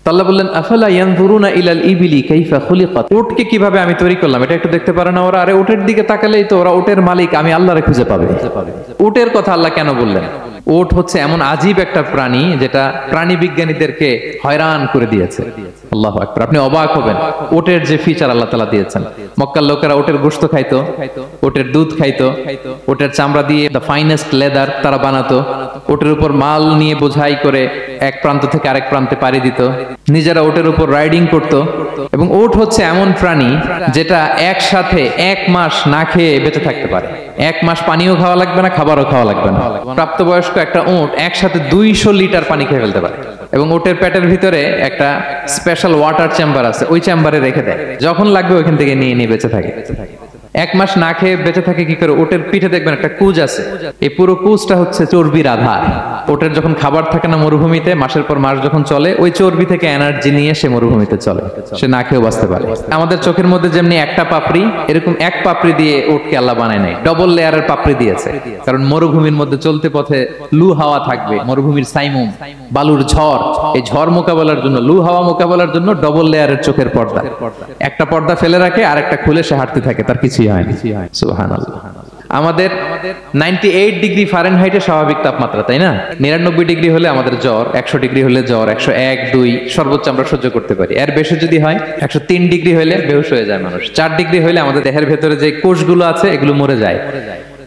আল্লাহ বললেন আফালা ইয়ানজুরুনা ইলাল ইবিলি কাইফা খুলিকাত, উটকে কিভাবে আমি তৈরি করলাম এটা একটু দেখতে পারে না ওরা? আরে উটের দিকে তাকালেই তো ওরা উটের মালিক আমি আল্লাহরে খুঁজে পাবে। উটের কথা আল্লাহ কেন বললেন? উট হচ্ছে এমন আজীব একটা প্রাণী যেটা প্রাণী বিজ্ঞানীদেরকে হয়রান করে দিয়েছে। আল্লাহু আকবার, আপনি অবাক হবেন উটের যে ফিচার আল্লাহ তাআলা দিয়েছেন। মক্কার লোকেরা উটের গোশত খাইতো, উটের দুধ খাইতো, উটের চামড়া দিয়ে দ্য ফাইনেস্ট লেদার তারা বানাতো, উটের উপর মাল নিয়ে বোঝাই করে এক প্রান্ত থেকে আরেক প্রান্তে পাড়ি দিত, নিজেরা উটের উপর রাইডিং করত। এবং উট হচ্ছে এমন প্রাণী যেটা একসাথে 1 মাস না খেয়ে বেঁচে থাকতে পারে। 1 মাস পানিও খাওয়া লাগবে না, খাবারও খাওয়া লাগবে না। প্রাপ্তবয়স্ক একটা উট একসাথে 200 লিটার পানি খেয়ে ফেলতে পারে। এবং উটের পেটের ভিতরে একটা স্পেশাল ওয়াটার চেম্বার আছে, ওই চেম্বারে রেখে দেয়, যখন লাগবে ওইখান থেকে নিয়ে নিয়ে বেঁচে থাকে। 1 মাস না খেয়ে বেঁচে থাকে কি করে? উটের পিঠে দেখবেন একটা কুজ আছে, এই পুরো কুজটা হচ্ছে চর্বির আধার। উটের যখন খাবার থাকে না মরুভূমিতে, মাসের পর মাস যখন চলে, ওই চর্বি থেকে এনার্জি নিয়ে সে মরুভূমিতে চলে, সে না খেয়েও বাঁচতে পারে। আমাদের চোখের মধ্যে যেমনি একটা পাপড়ি, এরকম এক পাপড়ি দিয়ে উটকে আল্লাহ বানায় নাই, ডবল লেয়ারের পাপড়ি দিয়েছে। কারণ মরুভূমির মধ্যে চলতে পথে লু হাওয়া থাকবে, মরুভূমির সাইমুম, বালুর ঝড়, এই ঝড় মোকাবেলার জন্য, লু হাওয়া মোকাবেলার জন্য ডবল লেয়ারের চোখের পর্দা। একটা পর্দা ফেলে রাখে, আর একটা খুলে সে হাঁটতে থাকে, তার কিছুই হয় না। সুবহানাল্লাহ। আমাদের 98 ডিগ্রি ফারেনহাইটে স্বাভাবিক তাপমাত্রা, তাই না? 99 ডিগ্রি হলে আমাদের জ্বর, 100 ডিগ্রি হলে জ্বর, 101, 2 সর্বোচ্চ আমরা সহ্য করতে পারি। এর বেশি যদি হয়, 103 ডিগ্রি হলে বেহুশ হয়ে যায় মানুষ। 4 ডিগ্রি হলে আমাদের দেহের ভেতরে যে কোষগুলো আছে এগুলো মরে যায়।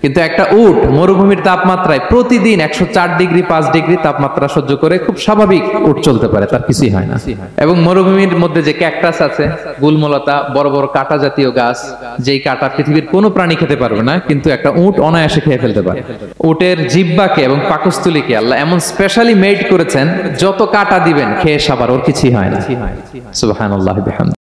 কিন্তু একটা উট মরুভূমির তাপমাত্রায় প্রতিদিন 104 ডিগ্রি 5 ডিগ্রি তাপমাত্রা সহ্য করে খুব স্বাভাবিক উট চলতে পারে, তার কিছুই হয় না। এবং মরুভূমির মধ্যে যে ক্যাকটাস আছে, গুলমলতা, বড় বড় কাঁটা জাতীয় গাছ, যেই কাঁটা পৃথিবীর কোনো প্রাণী খেতে পারবে না, কিন্তু একটা উট অনায়াসে খেয়ে ফেলতে পারে। উটের জিহ্বাকে এবং পাকস্থলীকে আল্লাহ এমন স্পেশালি মেড করেছেন, যত কাঁটা দিবেন খেয়ে সাবার ওর কিছুই হয় না। সুবহানাল্লাহ বিহামদিহি।